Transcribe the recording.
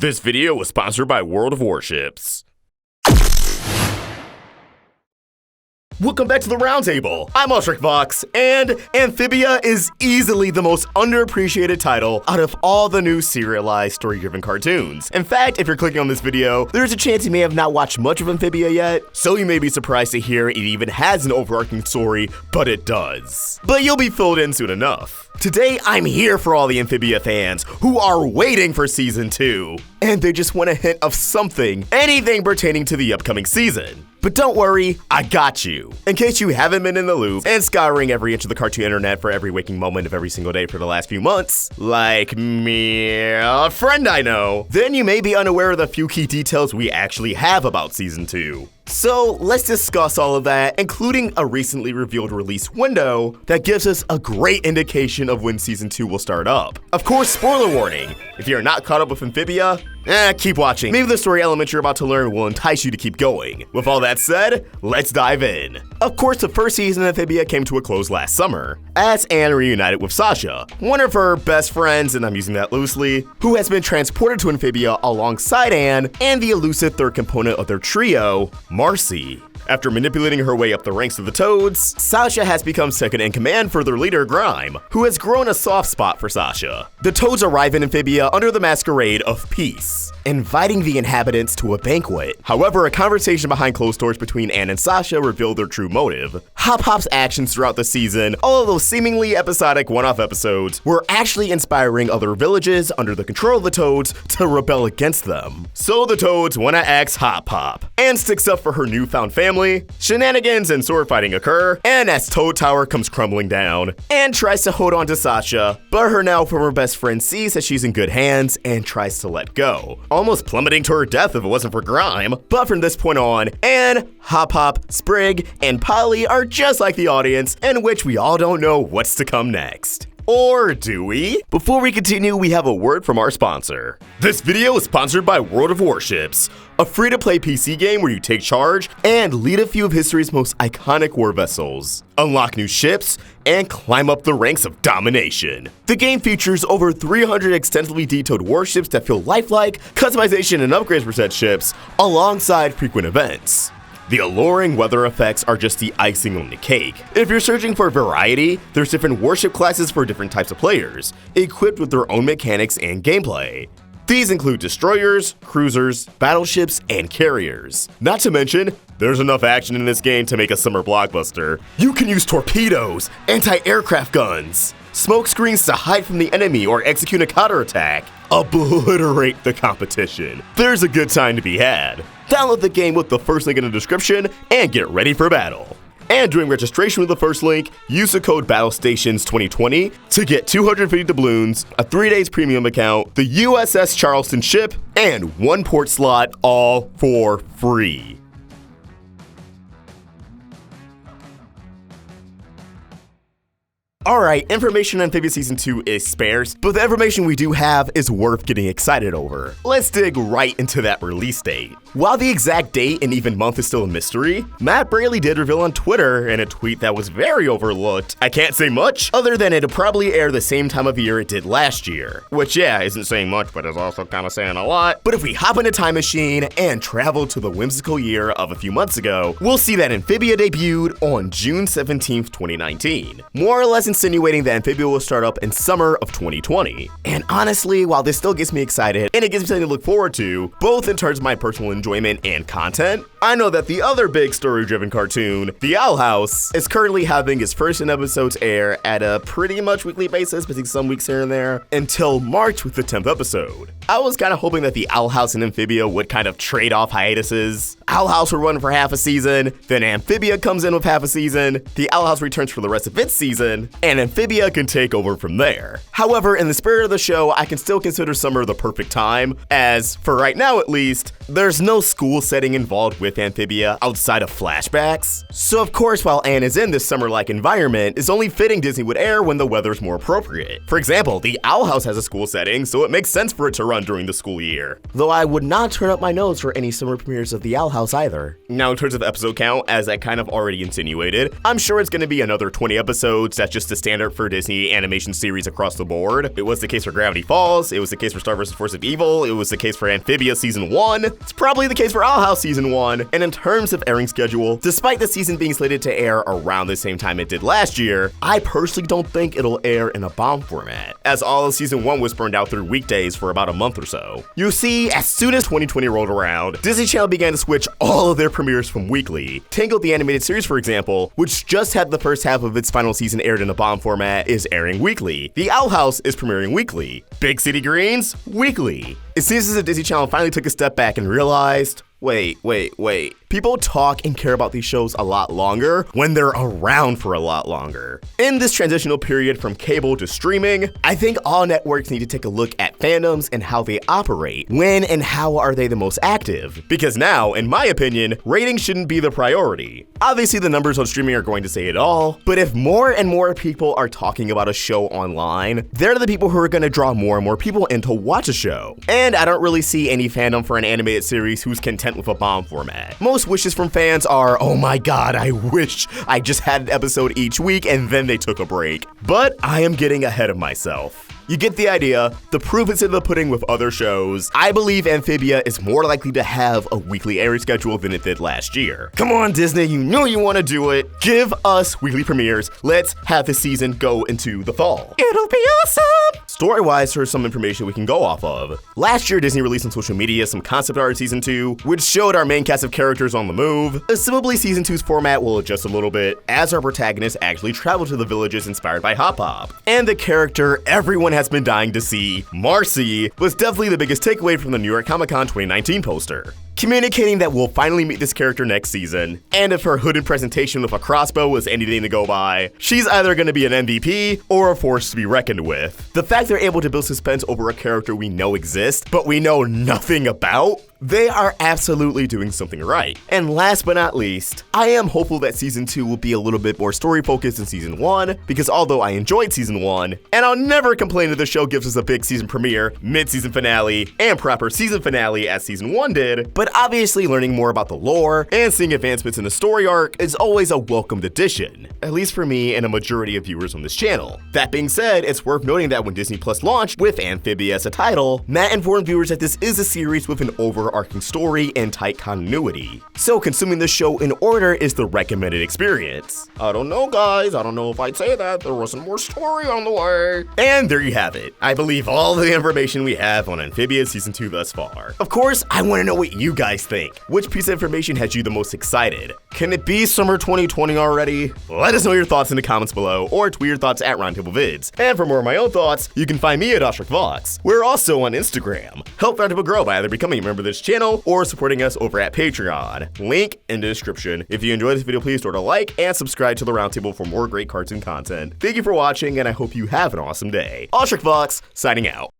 This video was sponsored by World of Warships. Welcome back to the Roundtable. I'm Vox, and Amphibia is easily the most underappreciated title out of all the new serialized story-driven cartoons. In fact, if you're clicking on this video, there's a chance you may have not watched much of Amphibia yet, so you may be surprised to hear it even has an overarching story, but it does. But you'll be filled in soon enough. Today, I'm here for all the Amphibia fans who are waiting for Season 2, and they just want a hint of something, anything pertaining to the upcoming season. But don't worry, I got you. In case you haven't been in the loop and scouring every inch of the cartoon internet for every waking moment of every single day for the last few months, like me, a friend I know, then you may be unaware of the few key details we actually have about Season 2. So let's discuss all of that, including a recently revealed release window that gives us a great indication of when Season 2 will start up. Of course, spoiler warning, if you're not caught up with Amphibia, keep watching. Maybe the story elements you're about to learn will entice you to keep going. With all that said, let's dive in. Of course, the first season of Amphibia came to a close last summer, as Anne reunited with Sasha, one of her best friends, and I'm using that loosely, who has been transported to Amphibia alongside Anne and the elusive third component of their trio, Marcy. After manipulating her way up the ranks of the Toads, Sasha has become second in command for their leader, Grime, who has grown a soft spot for Sasha. The Toads arrive in Amphibia under the masquerade of peace, inviting the inhabitants to a banquet. However, a conversation behind closed doors between Anne and Sasha revealed their true motive. Hop Hop's actions throughout the season, all of those seemingly episodic one-off episodes, were actually inspiring other villages under the control of the Toads to rebel against them. So the Toads want to axe Hop Hop. Anne sticks up for her newfound family, shenanigans and sword fighting occur, and as Toad Tower comes crumbling down, Anne tries to hold on to Sasha, but her now former best friend sees that she's in good hands and tries to let go, almost plummeting to her death if it wasn't for Grime. But from this point on, Anne, Hop Hop, Sprig, and Polly are just like the audience, in which we all don't know what's to come next. Or do we? Before we continue, we have a word from our sponsor. This video is sponsored by World of Warships, a free-to-play PC game where you take charge and lead a few of history's most iconic war vessels, unlock new ships, and climb up the ranks of domination. The game features over 300 extensively detailed warships that feel lifelike, customization and upgrades for said ships, alongside frequent events. The alluring weather effects are just the icing on the cake. If you're searching for variety, there's different warship classes for different types of players, equipped with their own mechanics and gameplay. These include destroyers, cruisers, battleships, and carriers. Not to mention, there's enough action in this game to make a summer blockbuster. You can use torpedoes, anti-aircraft guns, smoke screens to hide from the enemy or execute a counterattack, obliterate the competition. There's a good time to be had. Download the game with the first link in the description and get ready for battle. And during registration with the first link, use the code BATTLESTATIONS2020 to get 250 doubloons, a 3 days premium account, the USS Charleston ship, and 1 port slot, all for free. Alright, information on Amphibia Season 2 is sparse, but the information we do have is worth getting excited over. Let's dig right into that release date. While the exact date and even month is still a mystery, Matt Braley did reveal on Twitter in a tweet that was very overlooked. I can't say much, other than it'll probably air the same time of year it did last year. Which yeah, isn't saying much, but is also kind of saying a lot. But if we hop in a time machine and travel to the whimsical year of a few months ago, we'll see that Amphibia debuted on June 17th, 2019. More or less insinuating that Amphibia will start up in summer of 2020. And honestly, while this still gets me excited, and it gives me something to look forward to, both in terms of my personal enjoyment and content, I know that the other big story-driven cartoon, The Owl House, is currently having its first 10 episodes air at a pretty much weekly basis, between some weeks here and there, until March with the 10th episode. I was kind of hoping that The Owl House and Amphibia would kind of trade off hiatuses. Owl House will run for half a season, then Amphibia comes in with half a season, The Owl House returns for the rest of its season, and Amphibia can take over from there. However, in the spirit of the show, I can still consider summer the perfect time, as, for right now at least, there's no school setting involved with Amphibia outside of flashbacks. So of course, while Anne is in this summer-like environment, it's only fitting Disney would air when the weather's more appropriate. For example, the Owl House has a school setting, so it makes sense for it to run during the school year. Though I would not turn up my nose for any summer premieres of the Owl House either. Now in terms of episode count, as I kind of already insinuated, I'm sure it's going to be another 20 episodes. That's just the standard for Disney animation series across the board. It was the case for Gravity Falls, it was the case for Star vs. Force of Evil, it was the case for Amphibia Season 1, it's probably the case for Owl House Season 1, and in terms of airing schedule, despite the season being slated to air around the same time it did last year, I personally don't think it'll air in a bomb format, as all of Season 1 was burned out through weekdays for about a month or so. You see, as soon as 2020 rolled around, Disney Channel began to switch all of their premieres from weekly. Tangled the animated series, for example, which just had the first half of its final season aired in a bomb format, is airing weekly. The Owl House is premiering weekly. Big City Greens, weekly. It seems as if Disney Channel finally took a step back and realized, wait. People talk and care about these shows a lot longer when they're around for a lot longer. In this transitional period from cable to streaming, I think all networks need to take a look at fandoms and how they operate. When and how are they the most active? Because now, in my opinion, ratings shouldn't be the priority. Obviously, the numbers on streaming are going to say it all, but if more and more people are talking about a show online, they're the people who are going to draw more and more people in to watch a show. And I don't really see any fandom for an animated series who's content with a bomb format. Most wishes from fans are, oh my god, I wish I just had an episode each week and then they took a break. But I am getting ahead of myself. You get the idea. The proof is in the pudding with other shows. I believe Amphibia is more likely to have a weekly airing schedule than it did last year. Come on, Disney, you know you want to do it. Give us weekly premieres. Let's have the season go into the fall. It'll be awesome! Story-wise, here's some information we can go off of. Last year, Disney released on social media some concept art of Season 2, which showed our main cast of characters on the move. Assumably, Season 2's format will adjust a little bit, as our protagonists actually travel to the villages inspired by Hop Hop. And the character everyone has been dying to see, Marcy, was definitely the biggest takeaway from the New York Comic Con 2019 poster, communicating that we'll finally meet this character next season. And if her hooded presentation with a crossbow was anything to go by, she's either going to be an MVP or a force to be reckoned with. The fact they're able to build suspense over a character we know exists, but we know nothing about, they are absolutely doing something right. And last but not least, I am hopeful that Season 2 will be a little bit more story-focused than Season 1, because although I enjoyed Season 1, and I'll never complain if the show gives us a big season premiere, mid-season finale, and proper season finale as Season 1 did, but obviously learning more about the lore and seeing advancements in the story arc is always a welcomed addition, at least for me and a majority of viewers on this channel. That being said, it's worth noting that when Disney Plus launched with Amphibia as a title, Matt informed viewers that this is a series with an overarching story and tight continuity. So consuming the show in order is the recommended experience. I don't know, guys, I don't know if I'd say that. There wasn't more story on the way. And there you have it. I believe all the information we have on Amphibia Season 2 thus far. Of course, I want to know what you guys think. Which piece of information has you the most excited? Can it be summer 2020 already? Let us know your thoughts in the comments below, or tweet your thoughts at Roundtable Vids. And for more of my own thoughts, you can find me at OstricVox. We're also on Instagram. Help Roundtable grow by either becoming a member of this channel or supporting us over at Patreon. Link in the description. If you enjoyed this video, please throw a like and subscribe to the Roundtable for more great cartoon content. Thank you for watching, and I hope you have an awesome day. OstricVox, signing out.